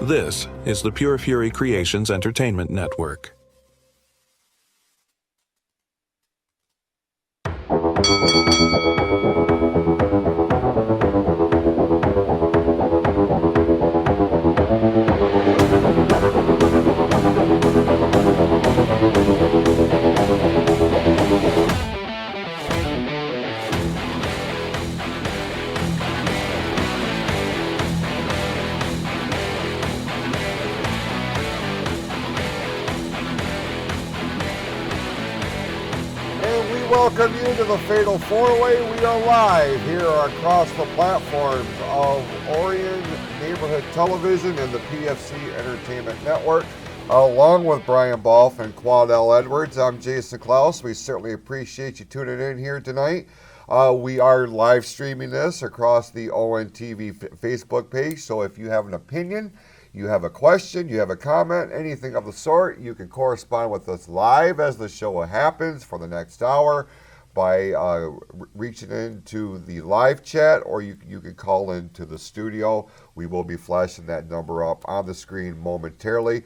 This is the Pure Fury Creations Entertainment Network. Welcome you to the Fatal 4-Way. We are live here across the platforms of Orion Neighborhood Television and the PFC Entertainment Network. Along with Brian Bolf and Quadell Edwards, I'm Jason Clouse. We certainly appreciate you tuning in here tonight. We are live streaming this across the ONTV Facebook page, so if you have an opinion, you have a question, you have a comment, anything of the sort, you can correspond with us live as the show happens for the next hour by reaching into the live chat, or you can call into the studio. We will be flashing that number up on the screen momentarily.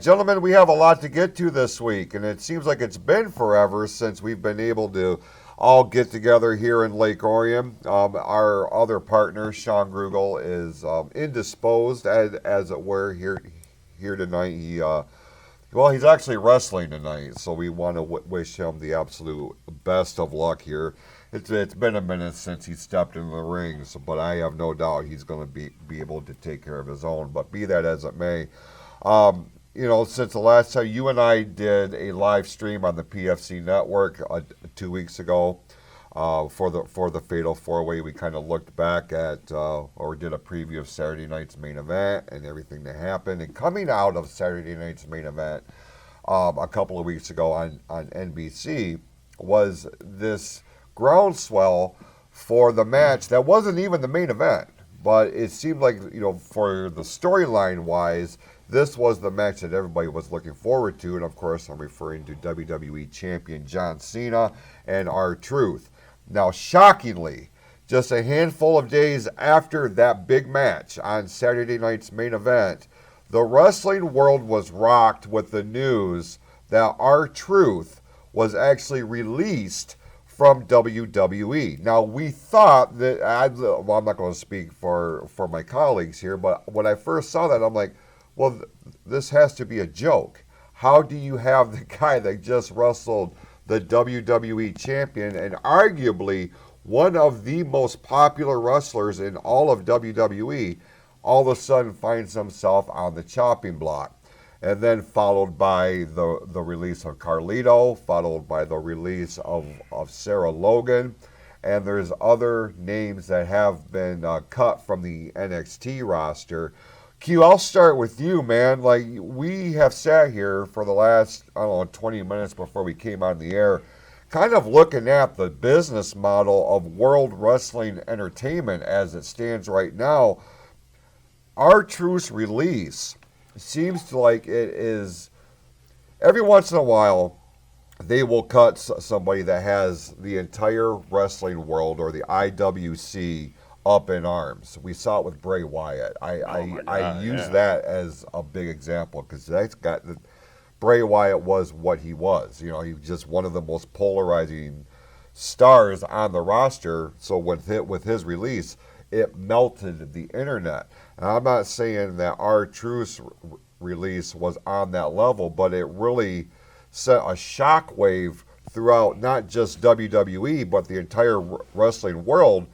Gentlemen, we have a lot to get to this week, and it seems like it's been forever since we've been able to all get together here in Lake Orion. Our other partner, Sean Grugel, is indisposed, as it were, here tonight. He's actually wrestling tonight, so we want to wish him the absolute best of luck here. It's been a minute since he stepped in the ring, but I have no doubt he's going to be able to take care of his own. But be that as it may, since the last time you and I did a live stream on the PFC network 2 weeks ago for the Fatal 4-Way, we kind of looked back at or did a preview of Saturday night's main event and everything that happened. And coming out of Saturday night's main event a couple of weeks ago on NBC was this groundswell for the match that wasn't even the main event, but it seemed like, for the storyline wise, this was the match that everybody was looking forward to, and of course I'm referring to WWE Champion John Cena and R-Truth. Now, shockingly, just a handful of days after that big match on Saturday night's main event, the wrestling world was rocked with the news that R-Truth was actually released from WWE. Now, we thought that, I'm not going to speak for my colleagues here, but when I first saw that, I'm like, well, this has to be a joke. How do you have the guy that just wrestled the WWE champion and arguably one of the most popular wrestlers in all of WWE all of a sudden finds himself on the chopping block? And then followed by the release of Carlito, followed by the release of Sarah Logan, and there's other names that have been cut from the NXT roster. Q, I'll start with you, man. Like, we have sat here for the last, 20 minutes before we came on the air, kind of looking at the business model of World Wrestling Entertainment as it stands right now. R-Truth's release seems to like it is, every once in a while, they will cut somebody that has the entire wrestling world or the IWC up in arms. We saw it with Bray Wyatt. I use that as a big example because Bray Wyatt was what he was. He was just one of the most polarizing stars on the roster. So with his release, it melted the internet. And I'm not saying that R-Truth's release was on that level, but it really sent a shockwave throughout not just WWE, but the entire wrestling world.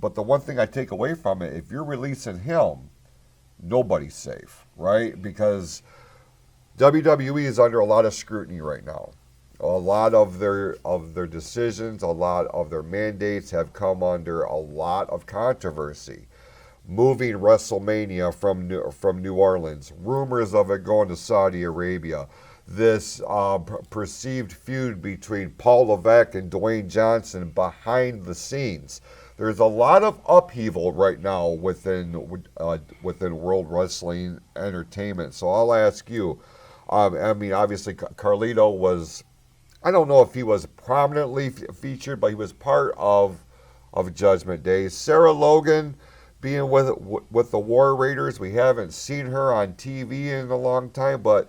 But the one thing I take away from it, if you're releasing him, nobody's safe, right? Because WWE is under a lot of scrutiny right now. A lot of their decisions, a lot of their mandates have come under a lot of controversy. Moving WrestleMania from New Orleans, rumors of it going to Saudi Arabia, this perceived feud between Paul Levesque and Dwayne Johnson behind the scenes. There's a lot of upheaval right now within World Wrestling Entertainment. So I'll ask you, obviously Carlito was, I don't know if he was prominently featured, but he was part of Judgment Day. Sarah Logan being with the War Raiders. We haven't seen her on TV in a long time, but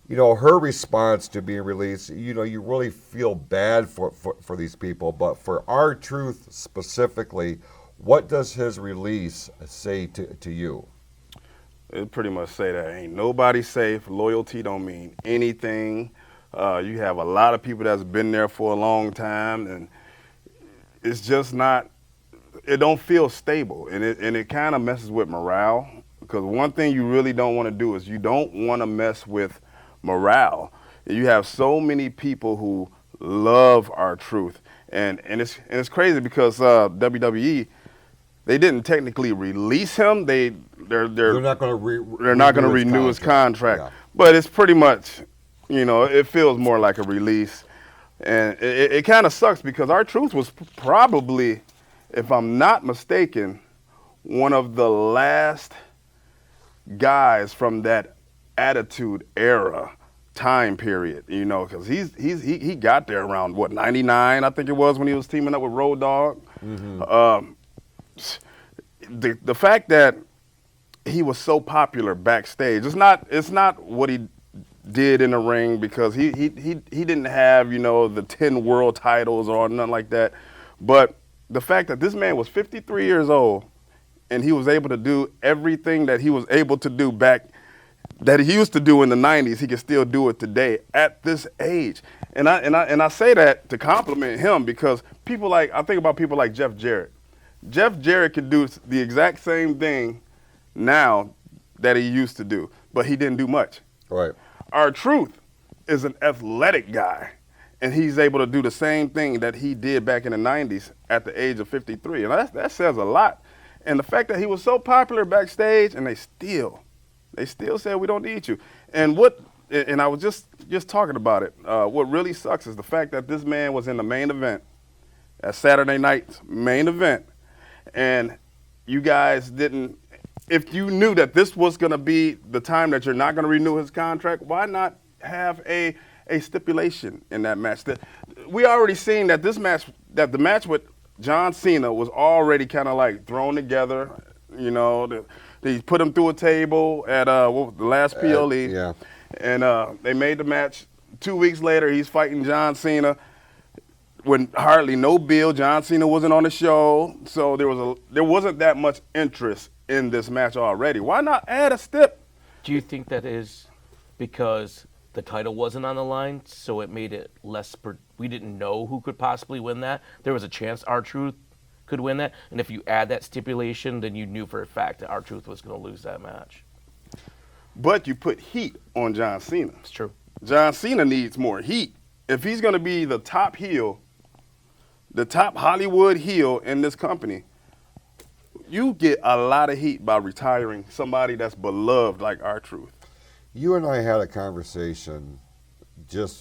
her response to being released, you really feel bad for these people. But for R-Truth specifically, what does his release say to you? It pretty much say that ain't nobody safe. Loyalty don't mean anything. You have a lot of people that's been there for a long time, and it's just not. It don't feel stable, and it kind of messes with morale. Because one thing you really don't want to do is you don't want to mess with morale. You have so many people who love R-Truth, and it's crazy because WWE. They didn't technically release him. They're not going to renew his contract. Yeah. But it's pretty much, it feels more like a release, and it kind of sucks because R-Truth was probably, if I'm not mistaken, one of the last guys from that Attitude Era time period. Because he got there around 99, I think it was, when he was teaming up with Road Dogg. Mm-hmm. The fact that he was so popular backstage, it's not what he did in the ring, because he didn't have the 10 world titles or nothing like that, but the fact that this man was 53 years old and he was able to do everything that he was able to do back that he used to do in the 90s, he can still do it today at this age. And I say that to compliment him, because I think about people like Jeff Jarrett. Jeff Jarrett could do the exact same thing now that he used to do, but he didn't do much. Right. R-Truth is an athletic guy, and he's able to do the same thing that he did back in the 90s at the age of 53, and that says a lot. And the fact that he was so popular backstage, and they still said, we don't need you. And I was just talking about it. What really sucks is the fact that this man was in the main event, at Saturday night's main event, and you guys didn't. If you knew that this was going to be the time that you're not going to renew his contract, why not have a stipulation in that match? We already seen that the match with John Cena was already kind of like thrown together. They put him through a table at the last PLE, yeah. And they made the match. 2 weeks later, he's fighting John Cena. When hardly no bill, John Cena wasn't on the show, so there wasn't that much interest in this match already. Why not add a stip? Do you think that is because the title wasn't on the line, so it made it less? We didn't know who could possibly win that. There was a chance R-Truth could win that, and if you add that stipulation, then you knew for a fact that R-Truth was going to lose that match. But you put heat on John Cena. It's true. John Cena needs more heat. If he's going to be the top heel, the top Hollywood heel in this company, you get a lot of heat by retiring somebody that's beloved like R-Truth. You and I had a conversation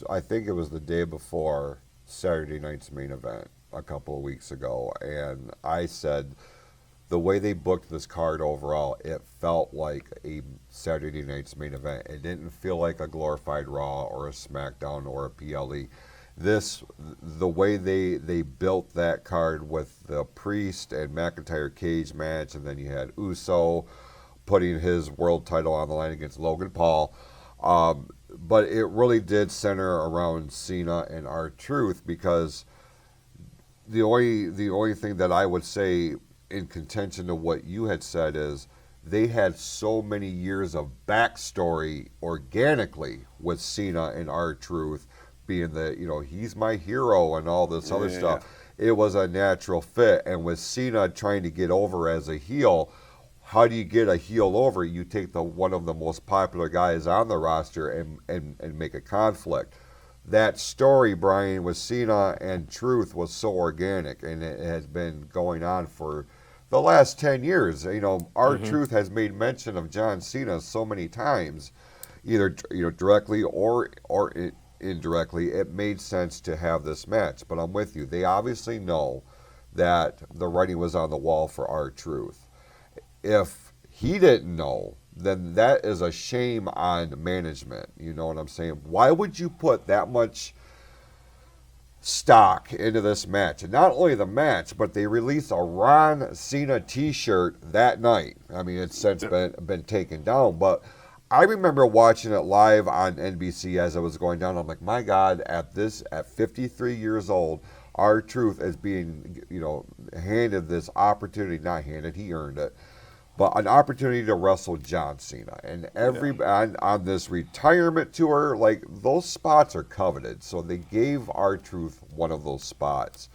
I think it was the day before Saturday night's main event a couple of weeks ago, and I said the way they booked this card overall, it felt like a Saturday night's main event. It didn't feel like a glorified Raw or a SmackDown or a PLE. The way they built that card with the Priest and McIntyre cage match, and then you had Uso putting his world title on the line against Logan Paul. But it really did center around Cena and R-Truth, because the only thing that I would say in contention to what you had said is they had so many years of backstory organically with Cena and R-Truth, being he's my hero and all this other stuff. It was a natural fit. And with Cena trying to get over as a heel, how do you get a heel over? You take one of the most popular guys on the roster and make a conflict. That story, Brian, with Cena and Truth was so organic, and it has been going on for the last 10 years. R-Truth has made mention of John Cena so many times, either directly or indirectly. It made sense to have this match. But I'm with you. They obviously know that the writing was on the wall for R-Truth. If he didn't know, then that is a shame on management. You know what I'm saying? Why would you put that much stock into this match. And not only the match, but they released a Ron Cena t-shirt that night. I mean, it's since been taken down, but I remember watching it live on NBC as it was going down. I'm like, my God, at 53 years old, R-Truth is being, handed this opportunity, not handed, he earned it, but an opportunity to wrestle John Cena. And on this retirement tour, like, those spots are coveted. So they gave R-Truth one of those spots.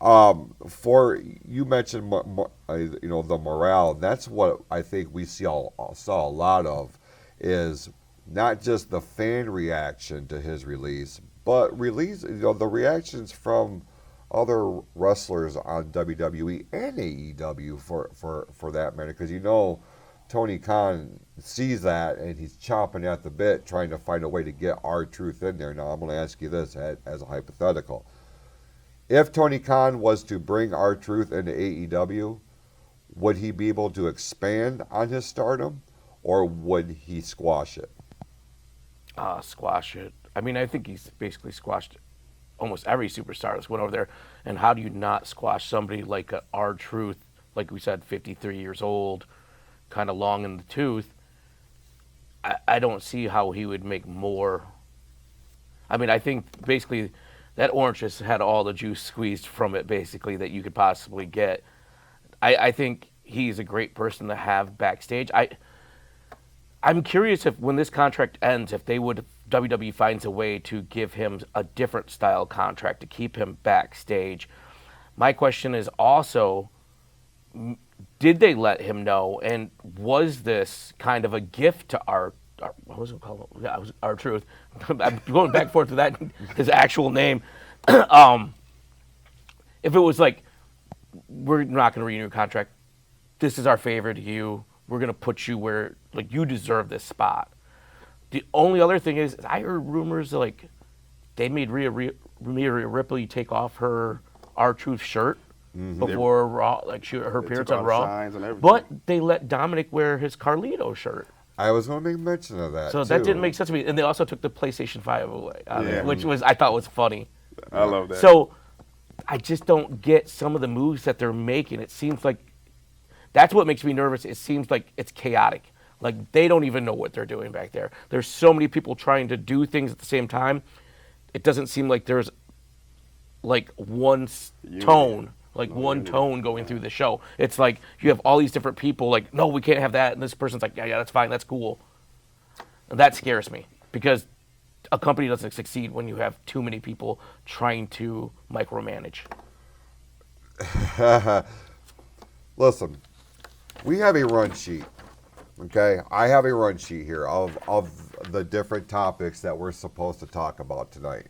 You mentioned, the morale. That's what I think we saw a lot of, is not just the fan reaction to his release, but the reactions from other wrestlers on WWE and AEW for that matter, because Tony Khan sees that and he's chomping at the bit trying to find a way to get R-Truth in there. Now I'm going to ask you this as a hypothetical. If Tony Khan was to bring R-Truth into AEW, would he be able to expand on his stardom, or would he squash it? Squash it. I mean, I think he's basically squashed almost every superstar that's went over there. And how do you not squash somebody like R-Truth, like we said, 53 years old, kind of long in the tooth? I don't see how he would make more. I mean, I think basically that orange just had all the juice squeezed from it, basically, that you could possibly get. I think he's a great person to have backstage. I'm curious if when this contract ends, if WWE finds a way to give him a different style contract to keep him backstage. My question is also, did they let him know, and was this kind of a gift to what was it called? Yeah, it was R-Truth. I'm going back and forth to that, his actual name. If it was like, we're not going to renew your contract, this is our favor to you, we're going to put you where, like, you deserve this spot. The only other thing is I heard rumors like they made Rhea Ripley take off her R-Truth shirt before Raw, like her appearance on Raw. But they let Dominic wear his Carlito shirt. I was going to make mention of that. So that didn't make sense to me. And they also took the PlayStation 5 away, which I thought was funny. I love that. So I just don't get some of the moves that they're making. It seems like that's what makes me nervous. It seems like it's chaotic. Like, they don't even know what they're doing back there. There's so many people trying to do things at the same time. It doesn't seem like there's, like, one tone going through the show. It's like you have all these different people like, no, we can't have that. And this person's like, yeah, that's fine. That's cool. And that scares me, because a company doesn't succeed when you have too many people trying to micromanage. Listen, we have a run sheet. Okay, I have a run sheet here of the different topics that we're supposed to talk about tonight.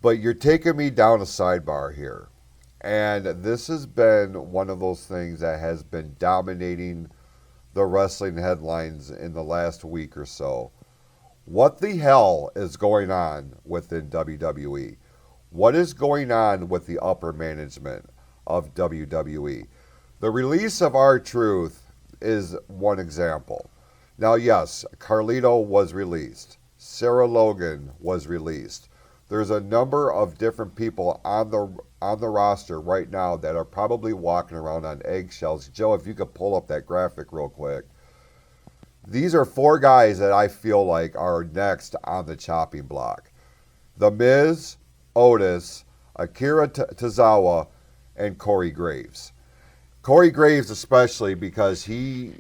But you're taking me down a sidebar here. And this has been one of those things that has been dominating the wrestling headlines in the last week or so. What the hell is going on within WWE? What is going on with the upper management of WWE? The release of R-Truth is one example. Now, yes, Carlito was released. Sarah Logan was released. There's a number of different people on the roster right now that are probably walking around on eggshells. Joe, if you could pull up that graphic real quick. These are 4 guys that I feel like are next on the chopping block. The Miz, Otis, Akira Tozawa, and Corey Graves. Corey Graves especially, because he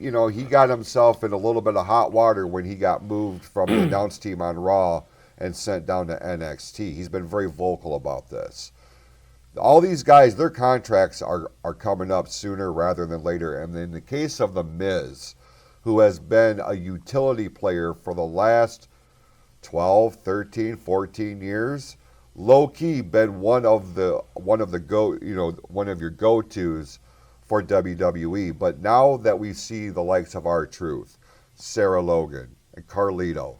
got himself in a little bit of hot water when he got moved from the announce team on Raw and sent down to NXT. He's been very vocal about this. All these guys, their contracts are coming up sooner rather than later. And in the case of The Miz, who has been a utility player for the last 12, 13, 14 years, low-key been one of your go-tos for WWE. But now that we see the likes of R-Truth, Sarah Logan, and Carlito,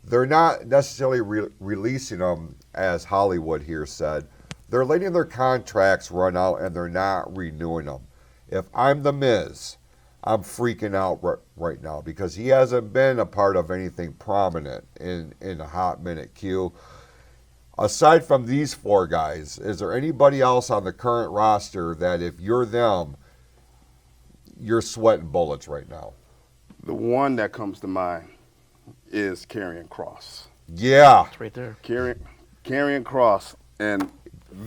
they're not necessarily releasing them, as Hollywood here said. They're letting their contracts run out and they're not renewing them. If I'm The Miz, I'm freaking out right now, because he hasn't been a part of anything prominent in a hot minute. Q. aside from these four guys, is there anybody else on the current roster that if you're them, you're sweating bullets right now? The one that comes to mind is Karrion Kross. Yeah. It's right there. Karrion Kross. And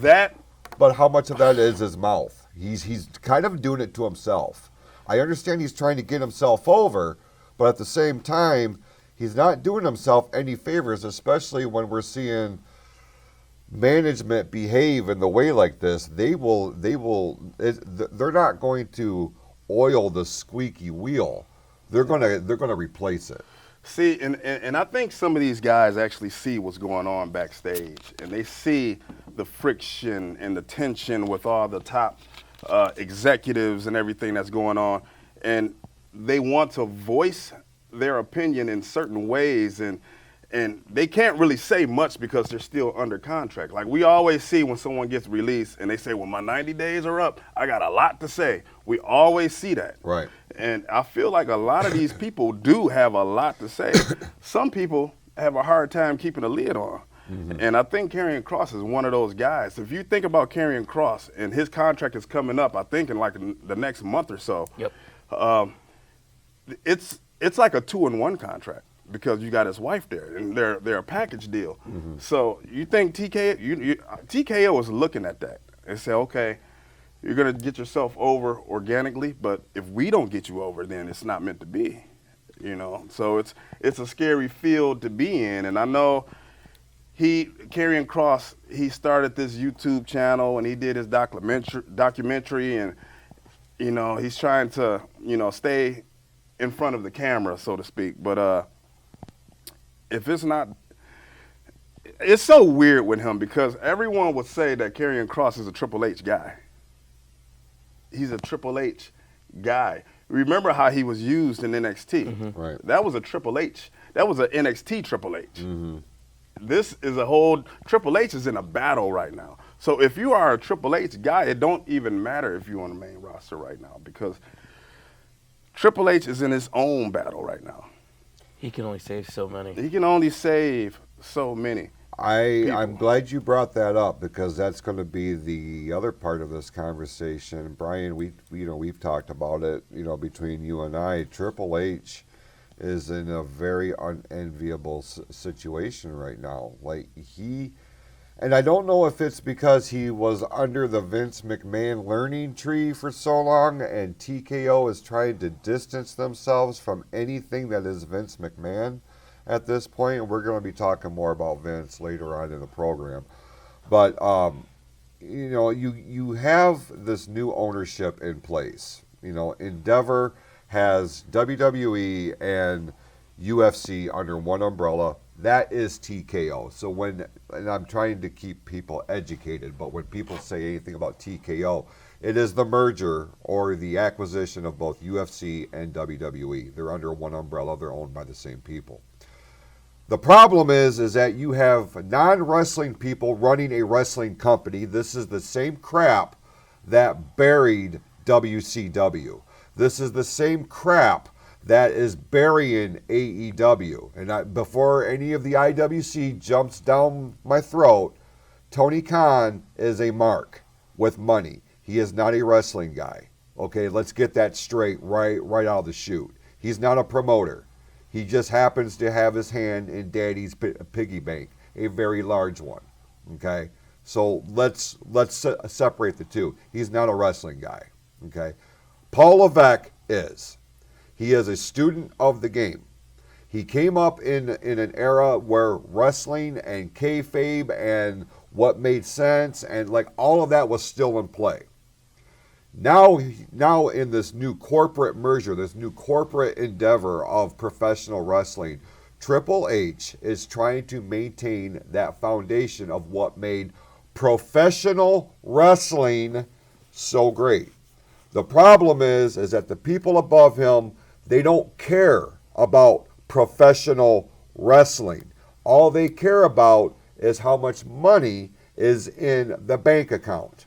that... But how much of that is his mouth? He's kind of doing it to himself. I understand he's trying to get himself over, but at the same time, he's not doing himself any favors, especially when we're seeing management behave in the way like this. They're not going to oil the squeaky wheel. They're gonna replace it. See, and I think some of these guys actually see what's going on backstage, and they see the friction and the tension with all the top executives and everything that's going on, and they want to voice their opinion in certain ways, and they can't really say much because they're still under contract. Like we always see when someone gets released and they say, well, my 90 days are up, I got a lot to say. We always see that. Right. And I feel like a lot of these people do have a lot to say. Some people have a hard time keeping a lid on. Mm-hmm. And I think Karrion Kross is one of those guys. If you think about Karrion Kross and his contract is coming up, I think in like the next month or so. Yep. It's like a 2-in-1 contract because you got his wife there and they're a package deal. Mm-hmm. So you think TKO is looking at that and say, okay, you're gonna get yourself over organically, but if we don't get you over, then it's not meant to be. You know, so it's a scary field to be in, and I know. Karrion Kross, he started this YouTube channel and he did his documentary and, you know, he's trying to, you know, stay in front of the camera, so to speak. But if it's not, it's so weird with him because everyone would say that Karrion Kross is a Triple H guy. He's a Triple H guy. Remember how he was used in NXT? Mm-hmm. Right. That was a Triple H. That was an NXT Triple H. Mm-hmm. This is a whole, Triple H is in a battle right now. So if you are a Triple H guy, it don't even matter if you're on the main roster right now because Triple H is in his own battle right now. He can only save so many. He can only save so many. I'm glad you brought that up because that's going to be the other part of this conversation. Brian, we've talked about it, you know, between you and I. Triple H is in a very unenviable situation right now. Like and I don't know if it's because he was under the Vince McMahon learning tree for so long and TKO is trying to distance themselves from anything that is Vince McMahon at this point. And we're going to be talking more about Vince later on in the program. But, you know, you have this new ownership in place. You know, Endeavor has WWE and UFC under one umbrella. That is TKO. So and I'm trying to keep people educated, but when people say anything about TKO, it is the merger or the acquisition of both UFC and WWE. They're under one umbrella. They're owned by the same people. The problem is that you have non-wrestling people running a wrestling company. This is the same crap that buried WCW. This is the same crap that is burying AEW. And before any of the IWC jumps down my throat, Tony Khan is a mark with money. He is not a wrestling guy. Okay, let's get that straight right out of the chute. He's not a promoter. He just happens to have his hand in Daddy's piggy bank, a very large one. Okay, so let's separate the two. He's not a wrestling guy. Okay. Paul Levesque is. He is a student of the game. He came up in an era where wrestling and kayfabe and what made sense and like all of that was still in play. Now in this new corporate merger, this new corporate endeavor of professional wrestling, Triple H is trying to maintain that foundation of what made professional wrestling so great. The problem is that the people above him, they don't care about professional wrestling. All they care about is how much money is in the bank account.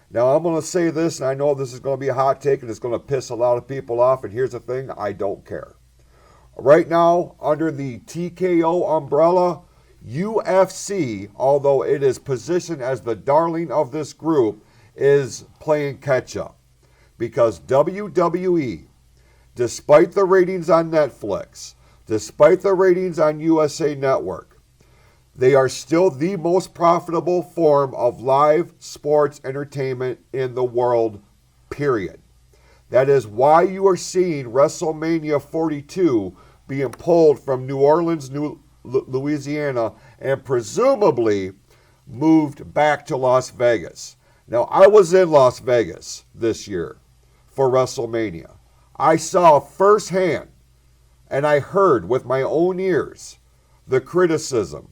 Now, I'm going to say this, and I know this is going to be a hot take, and it's going to piss a lot of people off, and here's the thing, I don't care. Right now, under the TKO umbrella, UFC, although it is positioned as the darling of this group, is playing catch up. Because WWE, despite the ratings on Netflix, despite the ratings on USA Network, they are still the most profitable form of live sports entertainment in the world, period. That is why you are seeing WrestleMania 42 being pulled from New Orleans, Louisiana, and presumably moved back to Las Vegas. Now, I was in Las Vegas this year for WrestleMania. I saw firsthand, and I heard with my own ears, the criticism,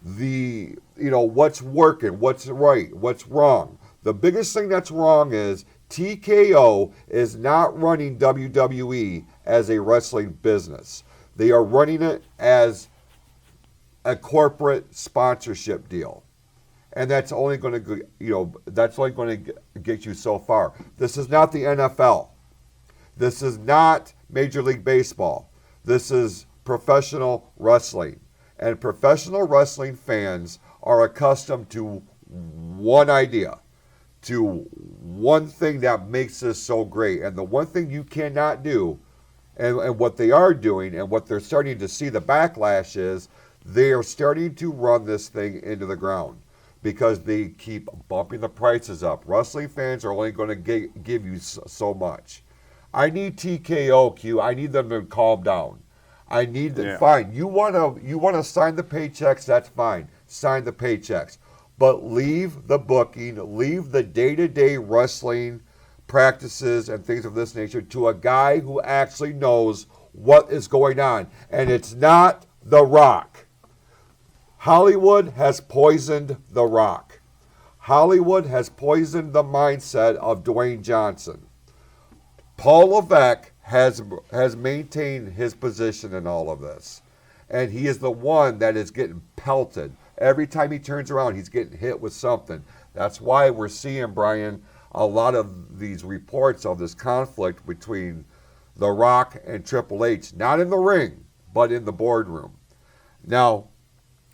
what's working, what's right, what's wrong. The biggest thing that's wrong is TKO is not running WWE as a wrestling business. They are running it as a corporate sponsorship deal. And that's only going to, get you so far. This is not the NFL. This is not Major League Baseball. This is professional wrestling. And professional wrestling fans are accustomed to one idea, to one thing that makes this so great. And the one thing you cannot do, and what they are doing, and what they're starting to see the backlash is, they are starting to run this thing into the ground because they keep bumping the prices up. Wrestling fans are only going to give you so much. I need TKO, Q. I need them to calm down. I need them. Yeah. Fine. You want to sign the paychecks? That's fine. Sign the paychecks. But leave the booking, leave the day-to-day wrestling practices and things of this nature to a guy who actually knows what is going on. And it's not The Rock. Hollywood has poisoned The Rock. Hollywood has poisoned the mindset of Dwayne Johnson. Paul Levesque has maintained his position in all of this. And he is the one that is getting pelted. Every time he turns around, he's getting hit with something. That's why we're seeing, Brian, a lot of these reports of this conflict between The Rock and Triple H, not in the ring, but in the boardroom. Now,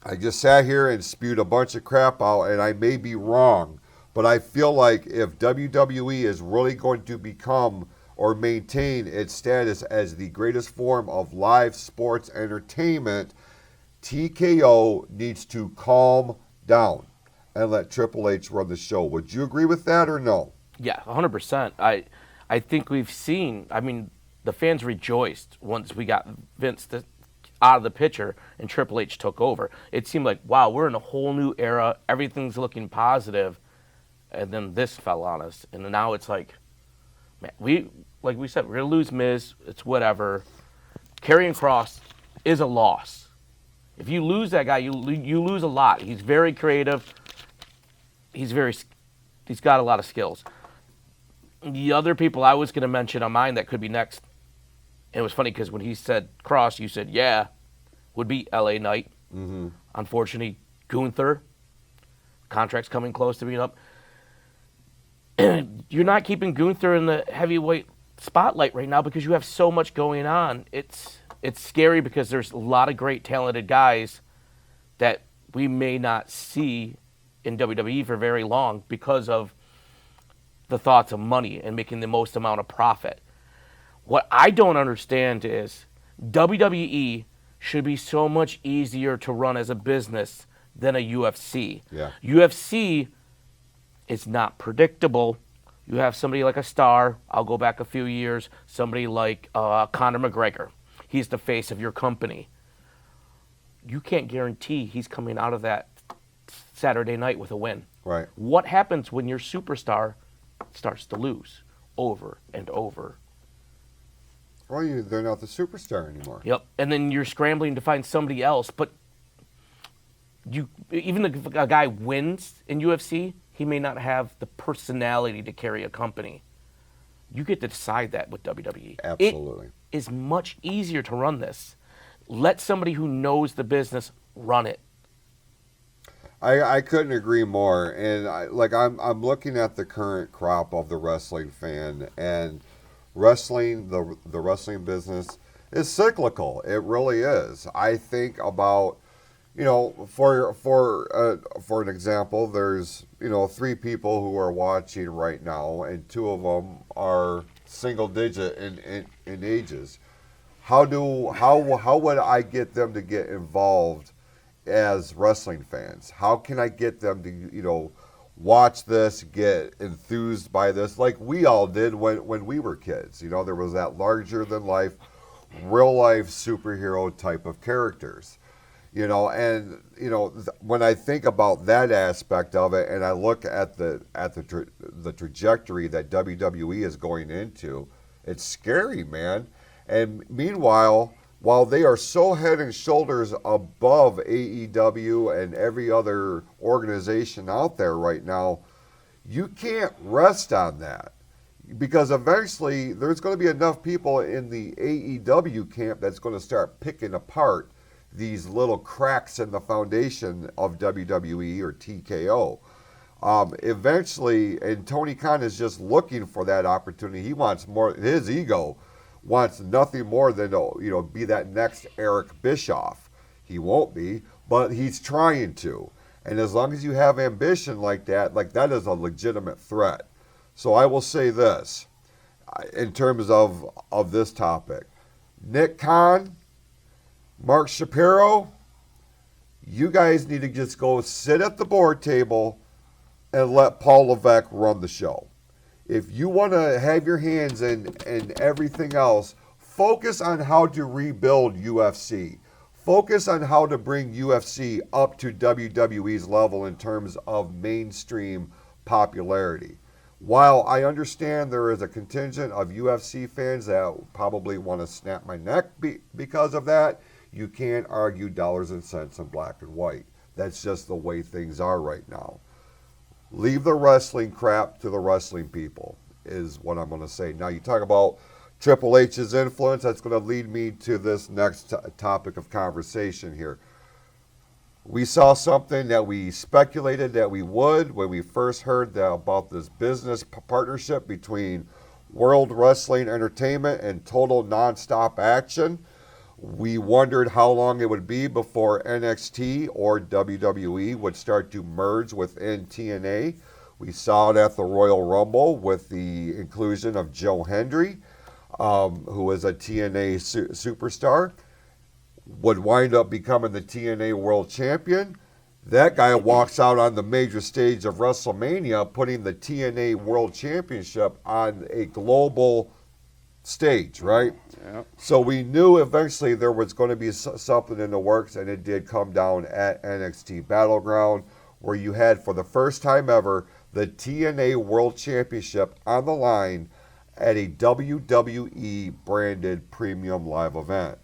I just sat here and spewed a bunch of crap out, and I may be wrong, but I feel like if WWE is really going to become or maintain its status as the greatest form of live sports entertainment, TKO needs to calm down and let Triple H run the show. Would you agree with that or no? Yeah, 100%. I think we've seen, the fans rejoiced once we got Vince out of the picture and Triple H took over. It seemed like, wow, we're in a whole new era. Everything's looking positive. And then this fell on us. And now it's like, man, like we said, we're going to lose Miz. It's whatever. Karrion Kross is a loss. If you lose that guy, you lose a lot. He's very creative. He's got a lot of skills. The other people I was going to mention on mine that could be next, and it was funny because when he said Kross, you said, yeah, would be LA Knight. Mm-hmm. Unfortunately, Gunther, contract's coming close to being up. You're not keeping Gunther in the heavyweight spotlight right now because you have so much going on. It's scary because there's a lot of great talented guys that we may not see in WWE for very long because of the thoughts of money and making the most amount of profit. What I don't understand is WWE should be so much easier to run as a business than a UFC. Yeah. UFC is not predictable. You have somebody like a star, I'll go back a few years, somebody like Conor McGregor. He's the face of your company. You can't guarantee he's coming out of that Saturday night with a win. Right. What happens when your superstar starts to lose over and over? Well, they're not the superstar anymore. Yep. And then you're scrambling to find somebody else. But even if a guy wins in UFC, he may not have the personality to carry a company. You get to decide that with WWE. Absolutely. It is much easier to run this. Let somebody who knows the business run it. I couldn't agree more. And I'm looking at the current crop of the wrestling fan, and wrestling, the wrestling business is cyclical. It really is. I think about, for an example, there's 3 people who are watching right now, and 2 of them are single digit in ages. How would I get them to get involved as wrestling fans? How can I get them to watch this, get enthused by this, like we all did when we were kids? There was that larger than life, real life superhero type of characters. When I think about that aspect of it, and I look at the trajectory that WWE is going into, it's scary, man. And meanwhile, while they are so head and shoulders above AEW and every other organization out there right now, you can't rest on that, because eventually there's going to be enough people in the AEW camp that's going to start picking apart these little cracks in the foundation of WWE or TKO. Eventually, and Tony Khan is just looking for that opportunity. He wants more. His ego wants nothing more than to be that next Eric Bischoff. He won't be, but he's trying to. And as long as you have ambition like that is a legitimate threat. So I will say this, in terms of this topic: Nick Khan, Mark Shapiro, you guys need to just go sit at the board table and let Paul Levesque run the show. If you want to have your hands in everything else, focus on how to rebuild UFC. Focus on how to bring UFC up to WWE's level in terms of mainstream popularity. While I understand there is a contingent of UFC fans that probably want to snap my neck because of that, you can't argue dollars and cents in black and white. That's just the way things are right now. Leave the wrestling crap to the wrestling people, is what I'm going to say. Now, you talk about Triple H's influence. That's going to lead me to this next topic of conversation here. We saw something that we speculated that we would when we first heard about this business partnership between World Wrestling Entertainment and Total Nonstop Action. We wondered how long it would be before NXT or WWE would start to merge within TNA. We saw it at the Royal Rumble with the inclusion of Joe Hendry, who is a TNA superstar, would wind up becoming the TNA World Champion. That guy walks out on the major stage of WrestleMania, putting the TNA World Championship on a global stage, right? Yeah. So we knew eventually there was going to be something in the works, and it did come down at NXT Battleground, where you had, for the first time ever, the TNA World Championship on the line at a WWE branded premium live event.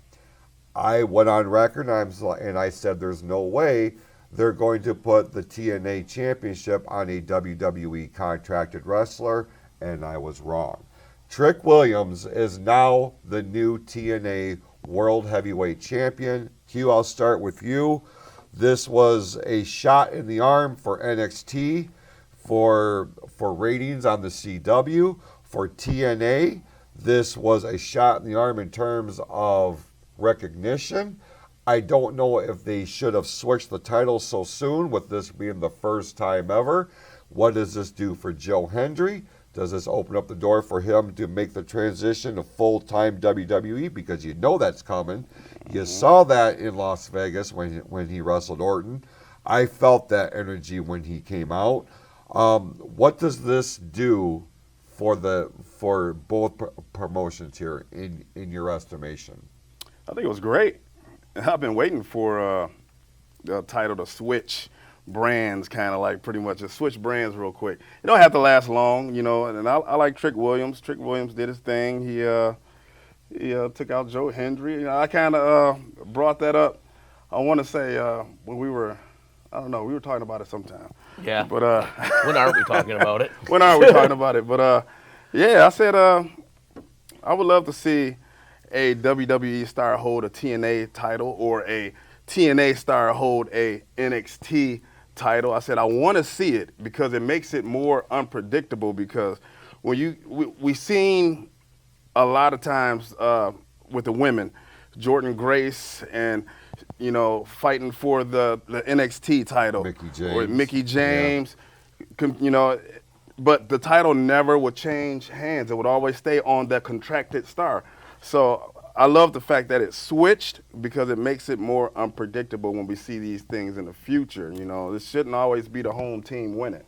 I went on record and I said there's no way they're going to put the TNA Championship on a WWE contracted wrestler, and I was wrong. Trick Williams is now the new TNA World Heavyweight Champion. Q, I'll start with you. This was a shot in the arm for NXT, for ratings on the CW. For TNA, this was a shot in the arm in terms of recognition. I don't know if they should have switched the titles so soon, with this being the first time ever. What does this do for Joe Hendry? Does this open up the door for him to make the transition to full-time WWE? Because you know that's coming. You saw that in Las Vegas when he wrestled Orton. I felt that energy when he came out. What does this do for both promotions here in your estimation? I think it was great. I've been waiting for the title to switch brands, kind of like pretty much just switch brands real quick. It don't have to last long, and I like Trick Williams. Trick Williams did his thing. He took out Joe Hendry. I kind of brought that up, I want to say, when we were talking about it sometime. Yeah. But when aren't we talking about it? When aren't we talking about it? But yeah, I said I would love to see a WWE star hold a TNA title, or a TNA star hold a NXT title. I said I want to see it because it makes it more unpredictable. Because when we seen a lot of times with the women, Jordan Grace and fighting for the NXT title. Mickey James. Or Mickey James, but the title never would change hands. It would always stay on that contracted star. So I love the fact that it switched because it makes it more unpredictable when we see these things in the future. This shouldn't always be the home team winning.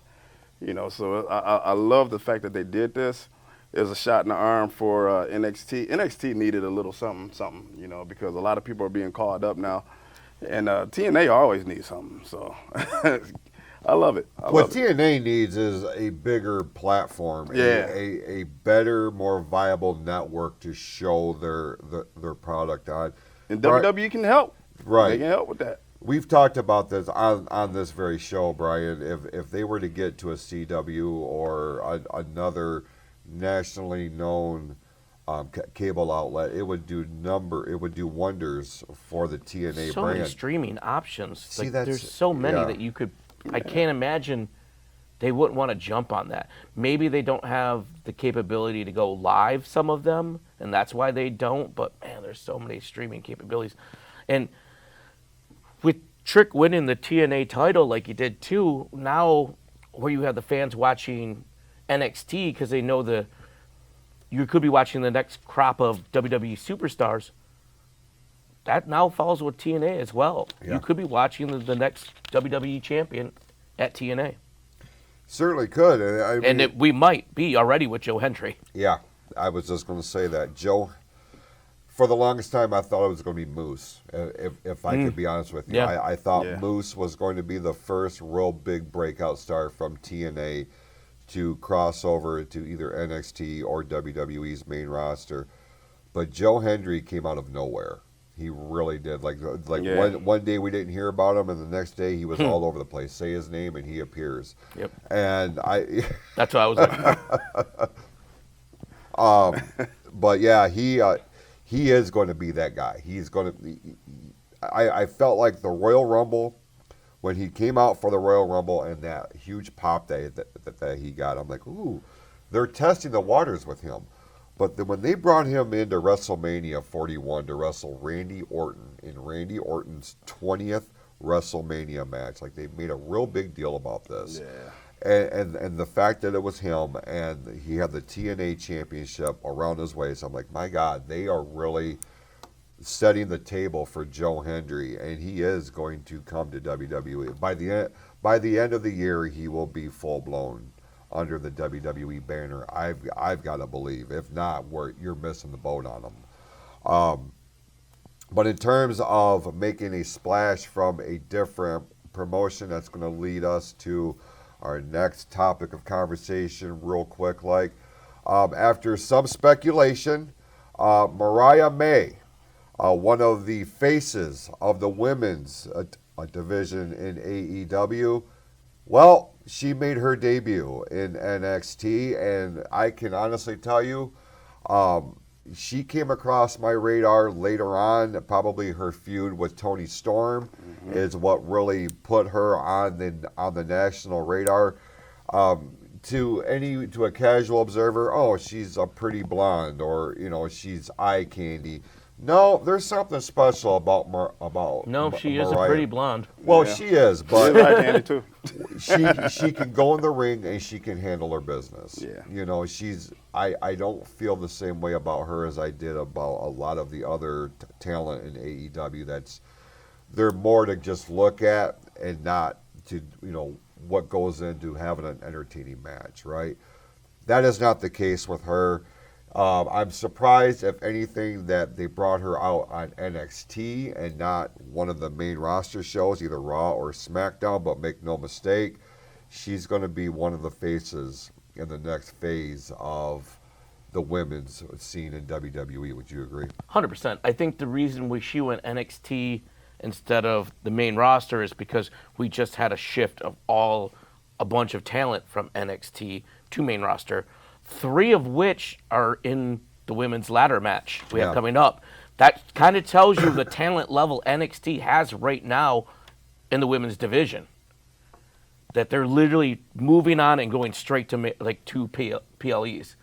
So I love the fact that they did this. It was a shot in the arm for NXT. NXT needed a little something, because a lot of people are being called up now. And TNA always needs something. So I love it. What TNA needs is a bigger platform, a better, more viable network to show their product on. And WWE can help. Right. They can help with that. We've talked about this on this very show, Brian. If they were to get to a CW or another nationally known cable outlet, it would do wonders for the TNA brand. So many streaming options. See, there's so many that you could. I can't imagine they wouldn't want to jump on that. Maybe they don't have the capability to go live, some of them, and that's why they don't. But man, there's so many streaming capabilities, and with Trick winning the TNA title like he did too, now where you have the fans watching NXT because they know you could be watching the next crop of WWE superstars. That now follows with TNA as well. Yeah. You could be watching the next WWE champion at TNA. Certainly could. I mean, We might be already with Joe Hendry. Yeah, I was just going to say that. Joe, for the longest time, I thought it was going to be Moose, if I could be honest with you. Yeah. I thought Moose was going to be the first real big breakout star from TNA to cross over to either NXT or WWE's main roster. But Joe Hendry came out of nowhere. He really did. One day we didn't hear about him, and the next day he was all over the place. Say his name, and he appears. Yep. And That's what I was like. But yeah, he is going to be that guy. He's going to be. I felt like the Royal Rumble, when he came out for the Royal Rumble and that huge pop that he got, I'm like, ooh, they're testing the waters with him. But when they brought him into WrestleMania 41 to wrestle Randy Orton in Randy Orton's 20th WrestleMania match, like they made a real big deal about this. Yeah. And the fact that it was him and he had the TNA championship around his waist, I'm like, my God, they are really setting the table for Joe Hendry, and he is going to come to WWE. By the end of the year, he will be full blown under the WWE banner. I've got to believe. If not, you're missing the boat on him. But in terms of making a splash from a different promotion, that's going to lead us to our next topic of conversation real quick. After some speculation, Mariah May, one of the faces of the women's division in AEW, well, she made her debut in NXT, and I can honestly tell you, she came across my radar later on. Probably her feud with Toni Storm is what really put her on the national radar. To a casual observer, oh, she's a pretty blonde, or she's eye candy. No, there's something special about She is Mariah. a pretty blonde. Well, she is, but She like Andy too. she can go in the ring and she can handle her business. Yeah. I don't feel the same way about her as I did about a lot of the other talent in AEW. They're more to just look at and not to what goes into having an entertaining match, right? That is not the case with her. I'm surprised, if anything, that they brought her out on NXT and not one of the main roster shows, either Raw or SmackDown, but make no mistake, she's going to be one of the faces in the next phase of the women's scene in WWE. Would you agree? 100%. I think the reason she went NXT instead of the main roster is because we just had a shift of a bunch of talent from NXT to main roster, 3 of which are in the women's ladder match we have coming up. That kind of tells you the talent level NXT has right now in the women's division. That they're literally moving on and going straight to two PLEs.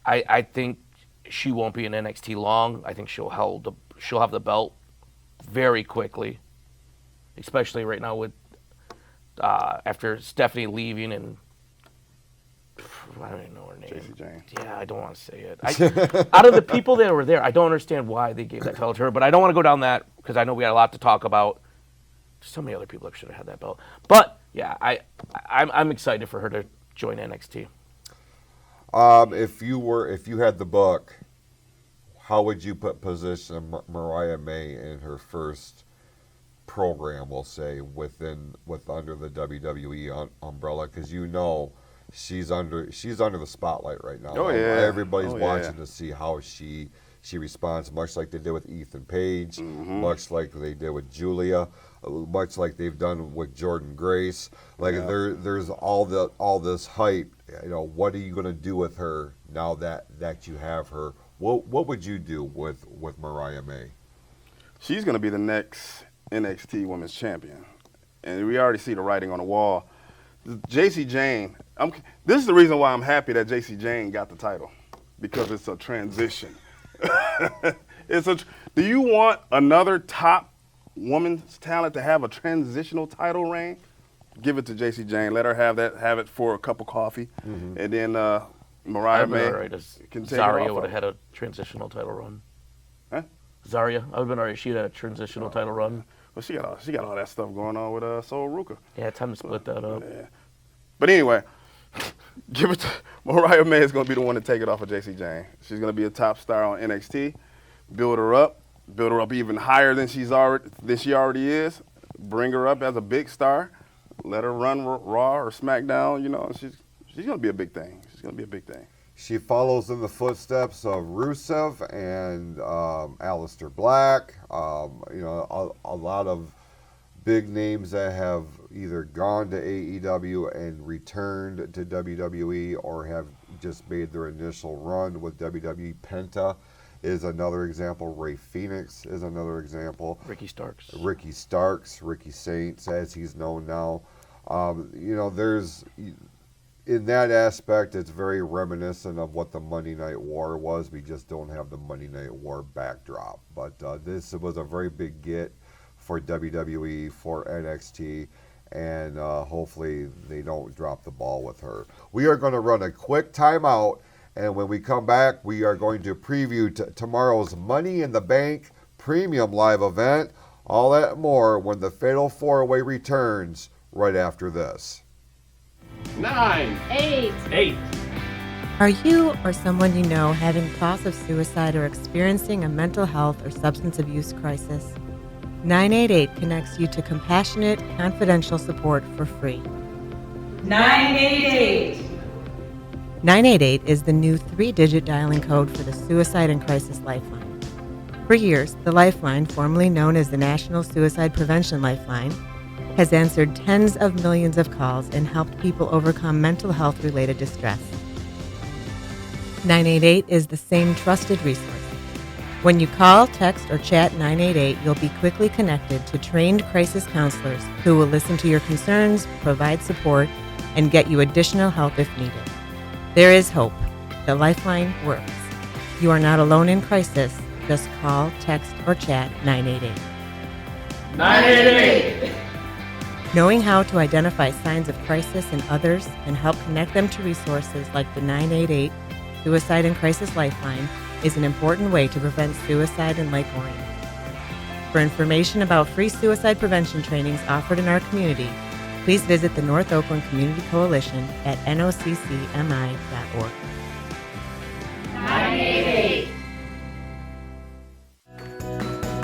I think she won't be in NXT long. I think she'll have the belt very quickly, especially right now with after Stephanie leaving and I don't even know her name. J.C. Jane. Yeah, I don't want to say it. Out of the people that were there, I don't understand why they gave that title to her, but I don't want to go down that because I know we got a lot to talk about. So many other people that should have had that belt. But yeah, I'm excited for her to join NXT. If you had the book, how would you position Mariah May in her first program? We'll say under the WWE umbrella, because she's under the spotlight right now. Oh yeah, everybody's watching to see how she responds, much like they did with Ethan Page, much like they did with Julia, much like they've done with Jordan Grace. There's all this hype. What are you going to do with her now that you have her? What would you do with Mariah May? She's going to be the next NXT Women's Champion, and we already see the writing on the wall. J.C. Jane. This is the reason why I'm happy that J.C. Jane got the title, because it's a transition. Do you want another top woman's talent to have a transitional title reign? Give it to J.C. Jane. Let her have it for a cup of coffee, and then Mariah May can take Zarya it off. would have had a transitional title run. Huh? Zarya, I would have been alright. She'd had a transitional title run. Well, she got all that stuff going on with Sol Ruka. Yeah, time to split that up. Yeah. But anyway, give it to Mariah May is going to be the one to take it off of J.C. Jane. She's going to be a top star on NXT. Build her up even higher than she already is. Bring her up as a big star. Let her run Raw or SmackDown. She's going to be a big thing. She's going to be a big thing. She follows in the footsteps of Rusev and Aleister Black. A lot of big names that have either gone to AEW and returned to WWE or have just made their initial run with WWE. Penta is another example. Rey Fenix is another example. Ricky Starks, Ricky Saints, as he's known now. There's... In that aspect, it's very reminiscent of what the Monday Night War was. We just don't have the Monday Night War backdrop. But this was a very big get for WWE, for NXT, and hopefully they don't drop the ball with her. We are going to run a quick timeout, and when we come back, we are going to preview tomorrow's Money in the Bank Premium Live event. All that and more when the Fatal 4-Way returns right after this. 9, 8. Are you or someone you know having thoughts of suicide or experiencing a mental health or substance abuse crisis? 988 connects you to compassionate, confidential support for free. 988. 988 is the new 3-digit dialing code for the Suicide and Crisis Lifeline. For years, the Lifeline, formerly known as the National Suicide Prevention Lifeline, has answered tens of millions of calls and helped people overcome mental health-related distress. 988 is the same trusted resource. When you call, text, or chat 988, you'll be quickly connected to trained crisis counselors who will listen to your concerns, provide support, and get you additional help if needed. There is hope. The Lifeline works. You are not alone in crisis. Just call, text, or chat 988. 988. Knowing how to identify signs of crisis in others and help connect them to resources like the 988 Suicide and Crisis Lifeline is an important way to prevent suicide in Lake Orion. For information about free suicide prevention trainings offered in our community, please visit the North Oakland Community Coalition at noccmi.org. 988.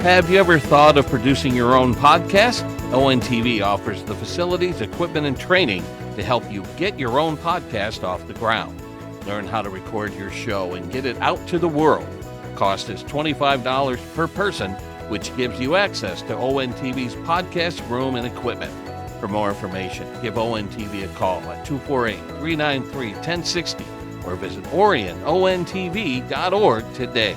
Have you ever thought of producing your own podcast? ONTV offers the facilities, equipment, and training to help you get your own podcast off the ground. Learn how to record your show and get it out to the world. Cost is $25 per person, which gives you access to ONTV's podcast room and equipment. For more information, give ONTV a call at 248-393-1060 or visit orionontv.org today.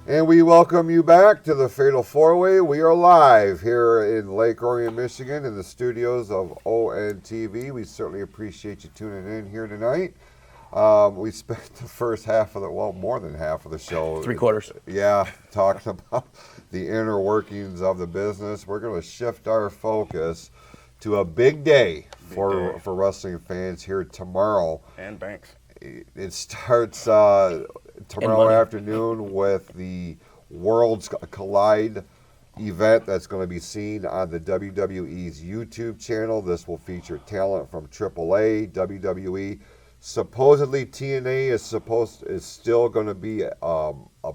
And we welcome you back to the Fatal 4-Way. We are live here in Lake Orion, Michigan, in the studios of ONTV. We certainly appreciate you tuning in here tonight. We spent the first half of more than half of the show. 3/4. Yeah, talking about the inner workings of the business. We're going to shift our focus to a big day for wrestling fans here tomorrow. And Banks. It starts tomorrow afternoon with the Worlds Collide event that's going to be seen on the WWE's YouTube channel. This will feature talent from AAA, WWE. Supposedly TNA is still going to be a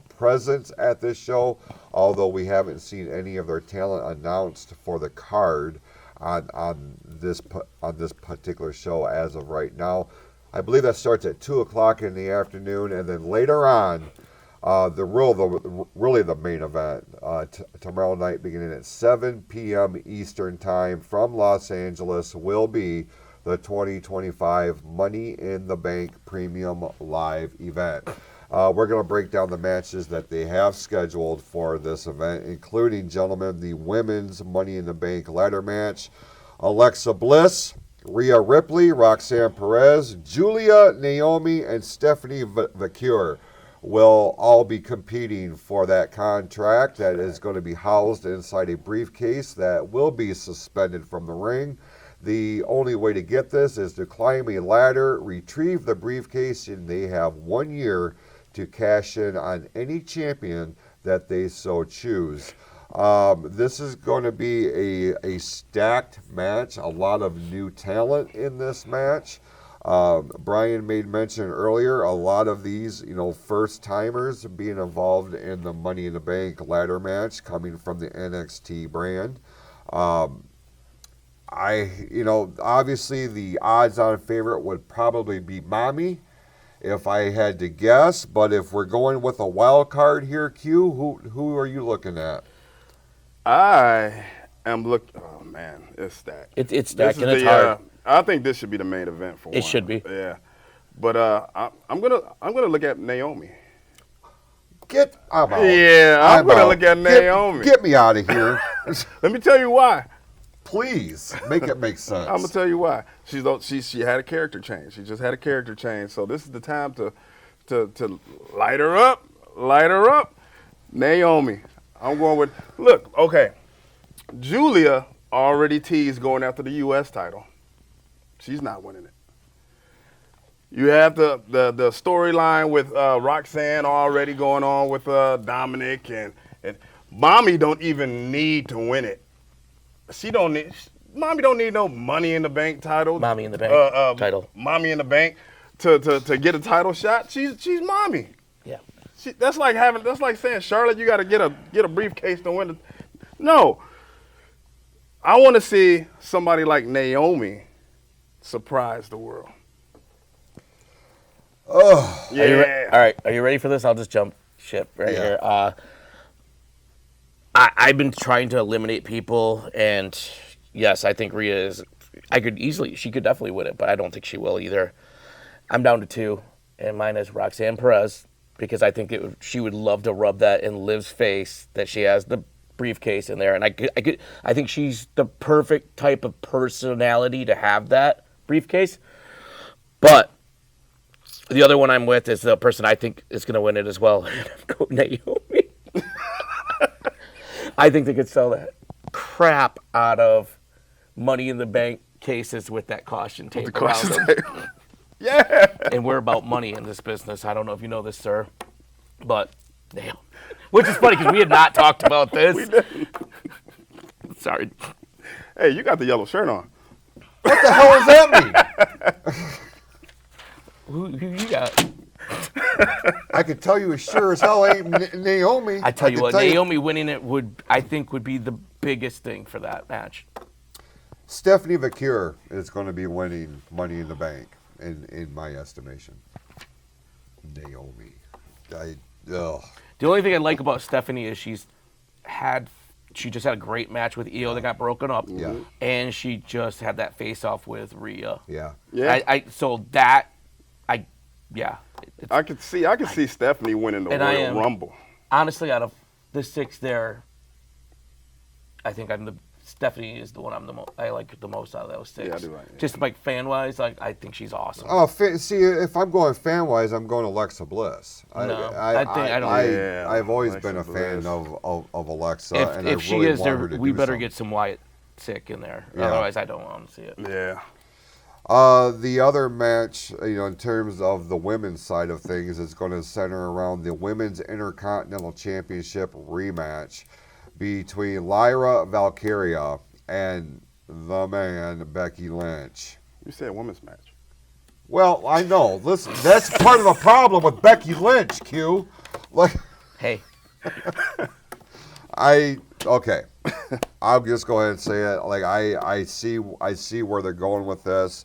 presence at this show, although we haven't seen any of their talent announced for the card on this particular show as of right now. I believe that starts at 2:00 in the afternoon, and then later on, really the main event tomorrow night, beginning at 7 p.m. Eastern Time from Los Angeles, will be the 2025 Money in the Bank Premium Live event. We're going to break down the matches that they have scheduled for this event, including, gentlemen, the women's Money in the Bank ladder match. Alexa Bliss, Rhea Ripley, Roxanne Perez, Julia, Naomi, and Stephanie Vacure will all be competing for that contract that is going to be housed inside a briefcase that will be suspended from the ring. The only way to get this is to climb a ladder, retrieve the briefcase, and they have 1 year to cash in on any champion that they so choose. This is going to be a stacked match, a lot of new talent in this match. Brian made mention earlier, a lot of these, first timers being involved in the Money in the Bank ladder match coming from the NXT brand. Obviously the odds-on favorite would probably be Mommy, if I had to guess. But if we're going with a wild card here, Q, who are you looking at? I am looking. Oh man, it's stacked. It's stacked and it's hard. I think this should be the main event for one. It should be. Yeah, but I'm gonna look at Naomi. I'm out. Yeah, I'm gonna look at Naomi. Get me out of here. Let me tell you why. Please make it make sense. I'm gonna tell you why. She had a character change. She just had a character change. So this is the time to light her up. Light her up. Naomi. I'm going with. Look, okay. Julia already teased going after the U.S. title. She's not winning it. You have the storyline with Roxanne already going on with Dominic, and Mommy don't even need to win it. Mommy don't need no Money in the Bank title. Mommy in the Bank title. Mommy in the Bank to get a title shot. She's Mommy. Yeah. That's like saying, Charlotte, you got to get a briefcase to win. No. I want to see somebody like Naomi surprise the world. Oh. Yeah. All right. Are you ready for this? I'll just jump ship here. I've been trying to eliminate people, and yes, I think Rhea is. She could definitely win it, but I don't think she will either. I'm down to 2, and mine is Roxanne Perez, because I think she would love to rub that in Liv's face that she has the briefcase in there, and I think she's the perfect type of personality to have that briefcase. But the other one I'm with is the person I think is going to win it as well. Naomi. I think they could sell that crap out of Money in the Bank cases with that caution tape around them. Yeah. And we're about money in this business. I don't know if you know this, sir, but damn. Which is funny because we had not talked about this. We didn't. Sorry. Hey, you got the yellow shirt on. What the hell does that mean? Who you got? I could tell you as sure as hell ain't Naomi. I tell you what, Naomi winning it would be the biggest thing for that match. Stephanie Vacure is going to be winning Money in the Bank, in my estimation. Naomi. The only thing I like about Stephanie is she just had a great match with Io that got broken up. Yeah. And she just had that face off with Rhea. Yeah. Yeah. I could see Stephanie winning the Royal Rumble. Honestly, out of the 6 there, I think Stephanie is the one I like the most out of those 6. Yeah, I do like it. Just like fan wise, like I think she's awesome. Oh, see, if I'm going fan wise, I'm going Alexa Bliss. No, I don't. I've always Alexa been a fan Bliss. of Alexa, and If I she really is want there, her to we do better something. get some Wyatt sick in there. Yeah. Otherwise, I don't want to see it. Yeah. The other match, in terms of the women's side of things, is going to center around the Women's Intercontinental Championship rematch between Lyra Valkyria and the man, Becky Lynch. You said women's match. Well, I know. Listen, that's part of the problem with Becky Lynch, Q. Like, Hey, okay. I'll just go ahead and say it. Like, I see where they're going with this.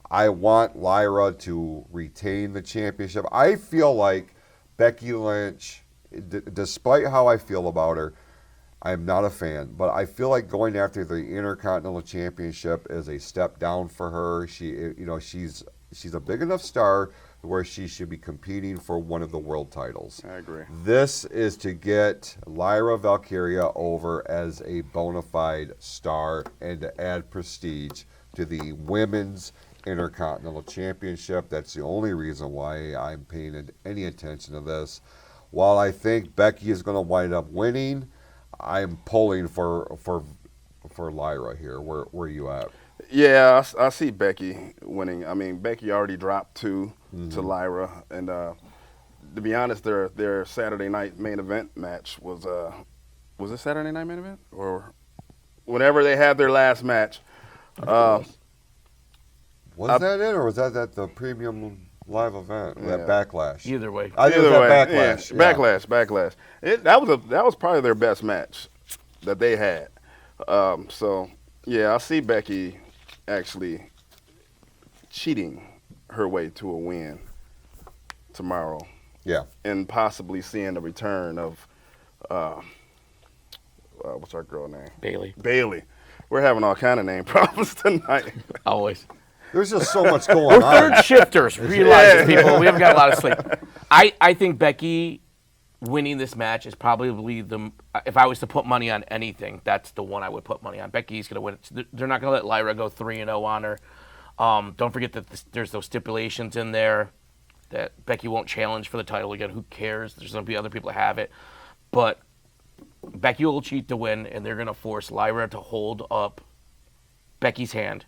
I want Lyra to retain the championship. I feel like Becky Lynch, despite how I feel about her, I'm not a fan, but I feel like going after the Intercontinental Championship is a step down for her. She's a big enough star where she should be competing for one of the world titles. I agree. This is to get Lyra Valkyria over as a bona fide star and to add prestige to the Women's Intercontinental Championship. That's the only reason why I'm paying any attention to this. While I think Becky is going to wind up winning, I'm pulling for Lyra here. Where are you at? Yeah, I see Becky winning. I mean, Becky already dropped 2 to Lyra, and to be honest, their Saturday night main event match was it Saturday night main event or whenever they had their last match. Was that it, or was that at the premium live event? Yeah. That Backlash. either way. I think it was at Backlash. yeah. Backlash. That was probably their best match that they had. So yeah, I see Becky actually cheating her way to a win tomorrow, Yeah. and possibly seeing the return of what's our girl name? Bailey. We're having all kind of name problems tonight. Always. There's just so much going on. Third shifters. Realize it, people. We haven't got a lot of sleep. I think Becky winning this match is probably if I was to put money on anything, that's the one I would put money on. Becky's going to win it. They're not going to let Lyra go 3-0 on her. Don't forget that there's those stipulations in there that Becky won't challenge for the title again. Who cares? There's going to be other people that have it. But Becky will cheat to win, and they're going to force Lyra to hold up Becky's hand.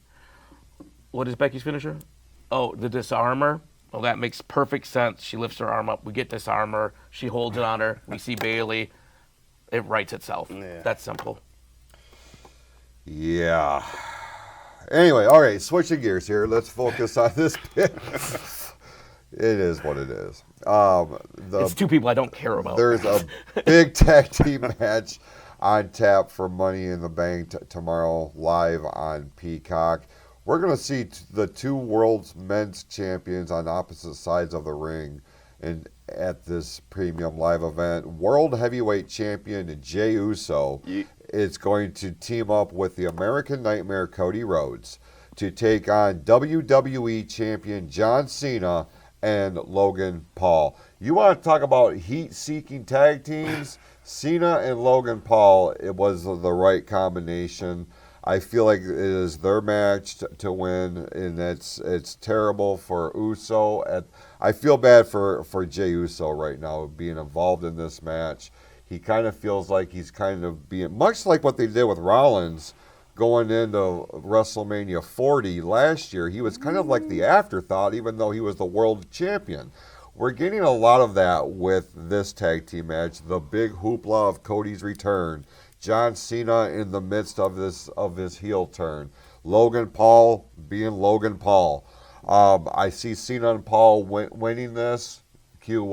What is Becky's finisher? Oh, the disarmer. Well, that makes perfect sense. She lifts her arm up. We get disarmer. She holds it on her. We see Bailey. It writes itself. Yeah. That's simple. Yeah. Anyway, all right, switching gears here. Let's focus on this bit. It is what it is. It's 2 people I don't care about. There's a big tag team match on tap for Money in the Bank tomorrow live on Peacock. We're going to see the 2 world's men's champions on opposite sides of the ring and at this premium live event. World heavyweight champion Jey Uso is going to team up with the American Nightmare Cody Rhodes to take on WWE champion John Cena and Logan Paul. You want to talk about heat-seeking tag teams? Cena and Logan Paul, it was the right combination. I feel like it is their match to win, and it's terrible for Uso. I feel bad for Jey Uso right now being involved in this match. He kind of feels like he's kind of being, much like what they did with Rollins going into WrestleMania 40 last year. He was kind of like the afterthought, even though he was the world champion. We're getting a lot of that with this tag team match, the big hoopla of Cody's return. John Cena in the midst of his heel turn. Logan Paul being Logan Paul. I see Cena and Paul winning this. Q,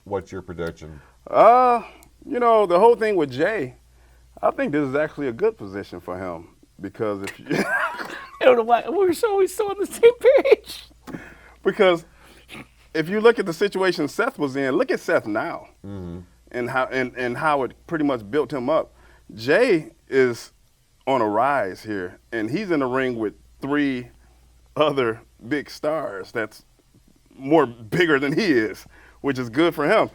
what's your prediction? The whole thing with Jay, I think this is actually a good position for him because if you I don't know why we're always so on the same page. because if you look at the situation Seth was in, look at Seth now, and how it pretty much built him up. Jay is on a rise here, and he's in the ring with 3 other big stars that's more bigger than he is, which is good for him.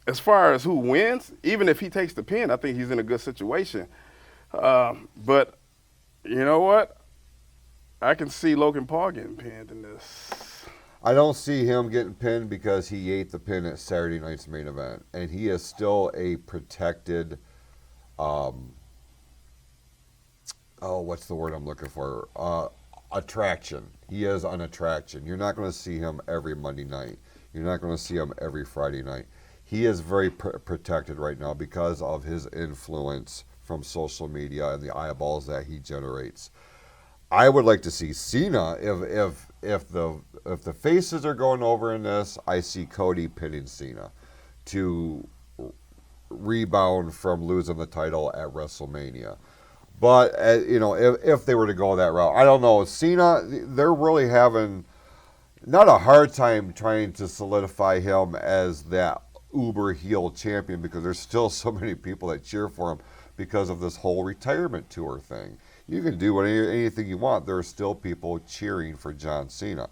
As far as who wins, even if he takes the pin, I think he's in a good situation. But you know what? I can see Logan Paul getting pinned in this. I don't see him getting pinned because he ate the pin at Saturday night's main event, and he is still a protected. What's the word I'm looking for? Attraction. He is an attraction. You're not going to see him every Monday night. You're not going to see him every Friday night. He is very protected right now because of his influence from social media and the eyeballs that he generates. I would like to see Cena. If the faces are going over in this, I see Cody pinning Cena to rebound from losing the title at WrestleMania. But if they were to go that route, I don't know. Cena, they're really having not a hard time trying to solidify him as that uber heel champion because there's still so many people that cheer for him because of this whole retirement tour thing. You can do anything you want. There are still people cheering for John Cena.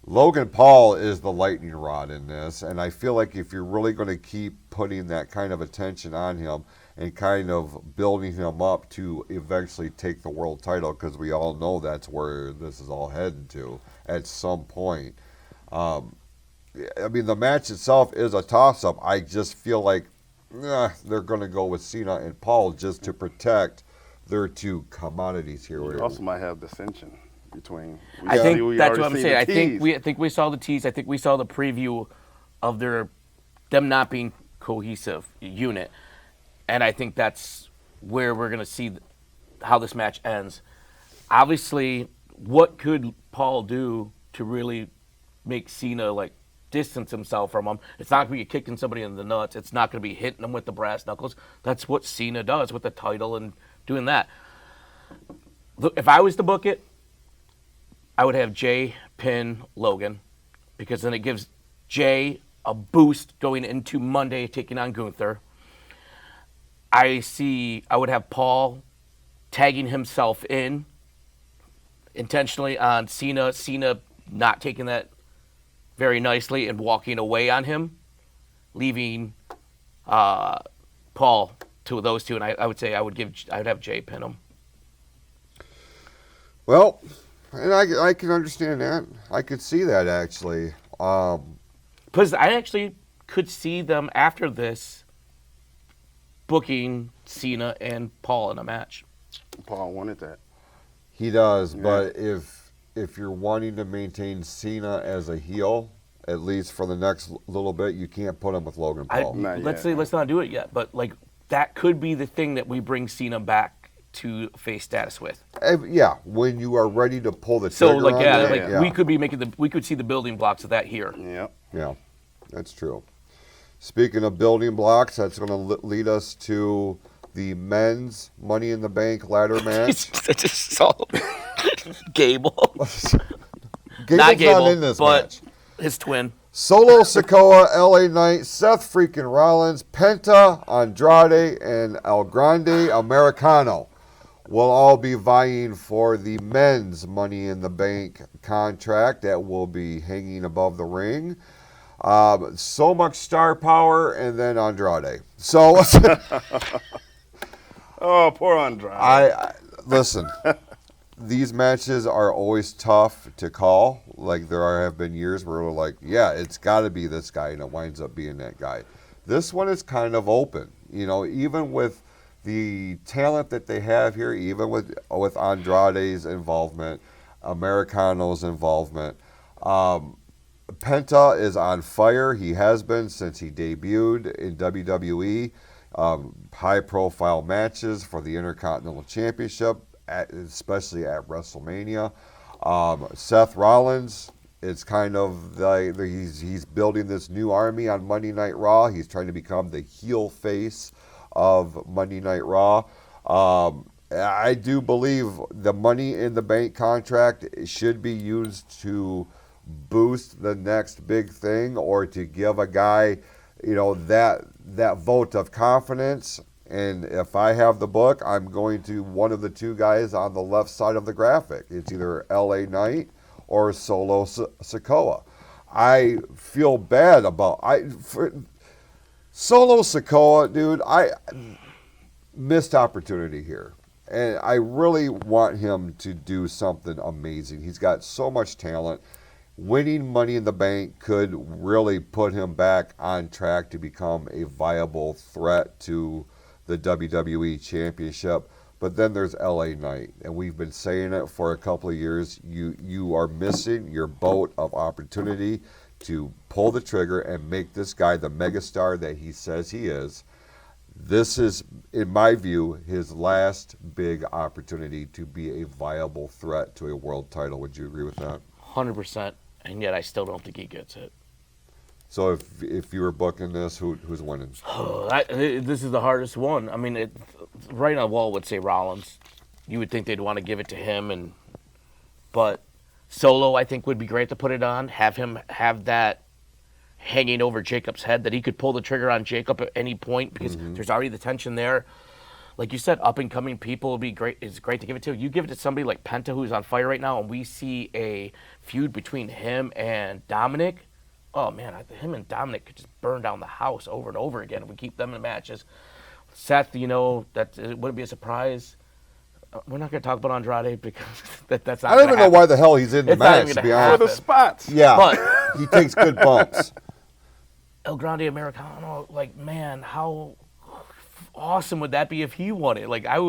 Logan Paul is the lightning rod in this, and I feel like if you're really going to keep putting that kind of attention on him and kind of building him up to eventually take the world title, because we all know that's where this is all headed to at some point. I mean, the match itself is a toss-up. I just feel like they're going to go with Cena and Paul just to protect their two commodities here. You also might have dissension between. I think that's what I'm saying. I think we saw the tease. I think we saw the preview of them not being cohesive unit, and I think that's where we're going to see how this match ends. Obviously, what could Paul do to really make Cena distance himself from him? It's not going to be kicking somebody in the nuts. It's not going to be hitting them with the brass knuckles. That's what Cena does with the title and doing that. If I was to book it, I would have Jay pin Logan, because then it gives Jay a boost going into Monday taking on Gunther. I would have Paul tagging himself in intentionally on Cena. Cena not taking that very nicely and walking away on him, leaving Paul to those two. And I would say I'd have Jay pin him. Well, and I can understand that. I could see that, actually. Because I actually could see them after this booking Cena and Paul in a match. Paul wanted that. He does, yeah. But if you're wanting to maintain Cena as a heel, at least for the next little bit, you can't put him with Logan Paul. Let's not do it yet. But that could be the thing that we bring Cena back to face status with. Yeah, when you are ready to pull the trigger. So we could be we could see the building blocks of that here. Yep. Yeah, that's true. Speaking of building blocks, that's going to lead us to the men's Money in the Bank ladder match. I just saw Gable. Gable's not in this match. His twin. Solo Sikoa, LA Knight, Seth freaking Rollins, Penta, Andrade, and El Grande Americano will all be vying for the men's Money in the Bank contract that will be hanging above the ring. So much star power, and then Andrade. So, oh, poor Andrade. Listen. These matches are always tough to call. There have been years where we're like, yeah, it's got to be this guy, and it winds up being that guy. This one is kind of open. Even with the talent that they have here, even with Andrade's involvement, Americano's involvement, Penta is on fire. He has been since he debuted in WWE. High-profile matches for the Intercontinental Championship, especially at WrestleMania. Seth Rollins, it's kind of he's building this new army on Monday Night Raw. He's trying to become the heel face of Monday Night Raw. I do believe the Money in the Bank contract should be used to boost the next big thing, or to give a guy, that vote of confidence. And if I have the book, I'm going to one of the two guys on the left side of the graphic. It's either LA Knight or Solo Sikoa. I feel bad about Solo Sikoa, dude. I missed opportunity here. And I really want him to do something amazing. He's got so much talent. Winning Money in the Bank could really put him back on track to become a viable threat to the WWE Championship. But then there's LA Knight, and we've been saying it for a couple of years. You are missing your boat of opportunity to pull the trigger and make this guy the megastar that he says he is. This is, in my view, his last big opportunity to be a viable threat to a world title. Would you agree with that? 100%, and yet I still don't think he gets it. So if you were booking this, who's winning? This is the hardest one. I mean, right on the wall would say Rollins. You would think they'd want to give it to him, but Solo I think would be great to put it on. Have him have that hanging over Jacob's head that he could pull the trigger on Jacob at any point because there's already the tension there. Like you said, up and coming people would be great. It's great to give it to. You give it to somebody like Penta, who's on fire right now, and we see a feud between him and Dominic. Oh man, him and Dominic could just burn down the house over and over again if we keep them in matches. Seth, that it wouldn't be a surprise. We're not going to talk about Andrade because that's not. I don't even know why the hell he's in the match, to be honest. For the spots. Yeah, but he takes good bumps. El Grande Americano, like, man, how awesome would that be if he won it? Like, I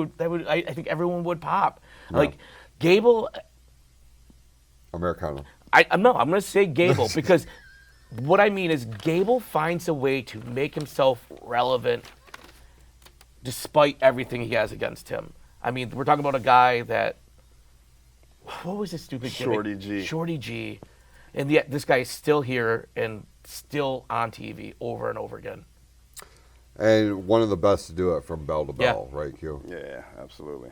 think everyone would pop. Yeah. Like, Gable. Americano. I'm going to say Gable because what I mean is Gable finds a way to make himself relevant despite everything he has against him. I mean, we're talking about a guy that, what was his stupid gimmick? Shorty G. And yet this guy is still here and still on TV over and over again. And one of the best to do it from bell to bell, right, Q? Yeah, absolutely.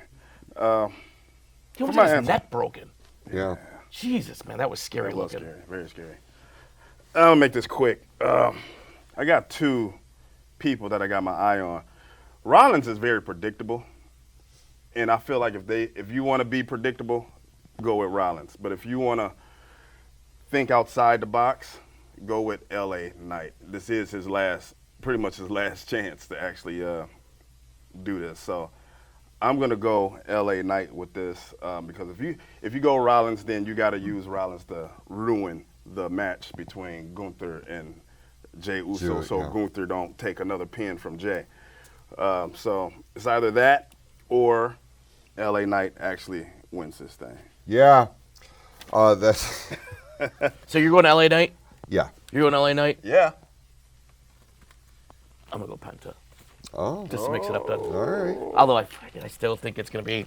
He almost had his neck broken. Yeah. Jesus, man, that was scary looking. Scary, very scary. I'll make this quick. I got two people that I got my eye on. Rollins is very predictable. And I feel like if you want to be predictable, go with Rollins. But if you want to think outside the box, go with LA Knight. This is pretty much his last chance to actually do this. So I'm gonna go LA Knight with this because if you go Rollins, then you got to use Rollins to ruin the match between Gunther and Jey Uso, Gunther don't take another pin from Jey. So it's either that or LA Knight actually wins this thing. Yeah. That's. So you're going to LA Knight? Yeah. You're going to LA Knight? Yeah. I'm going to go Penta. Oh. Just to mix it up then. All right. Although I still think it's going to be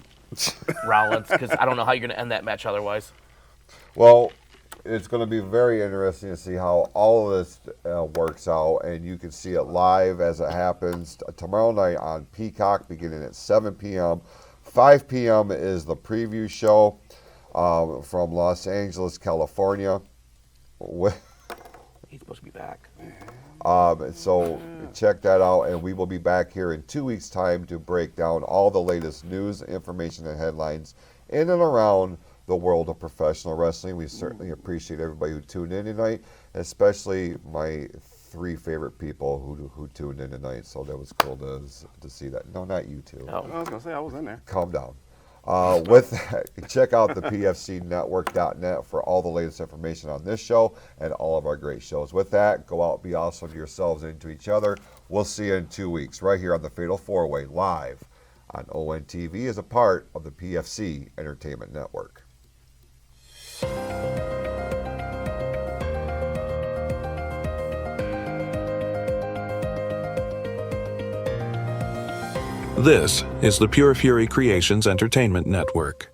Rollins because I don't know how you're going to end that match otherwise. Well, it's going to be very interesting to see how all of this works out, and you can see it live as it happens tomorrow night on Peacock beginning at 7 p.m. 5 p.m. is the preview show from Los Angeles, California. He's supposed to be back. So check that out, and we will be back here in 2 weeks' time to break down all the latest news, information, and headlines in and around the world of professional wrestling. We certainly appreciate everybody who tuned in tonight, especially my three favorite people who tuned in tonight. So that was cool to see that. No, not you two. Oh. I was going to say, I was in there. Calm down. With that, check out the pfcnetwork.net for all the latest information on this show and all of our great shows. With that, go out, be awesome to yourselves and to each other. We'll see you in 2 weeks right here on the Fatal 4-Way live on ONTV as a part of the PFC Entertainment Network. This is the Pure Fury Creations Entertainment Network.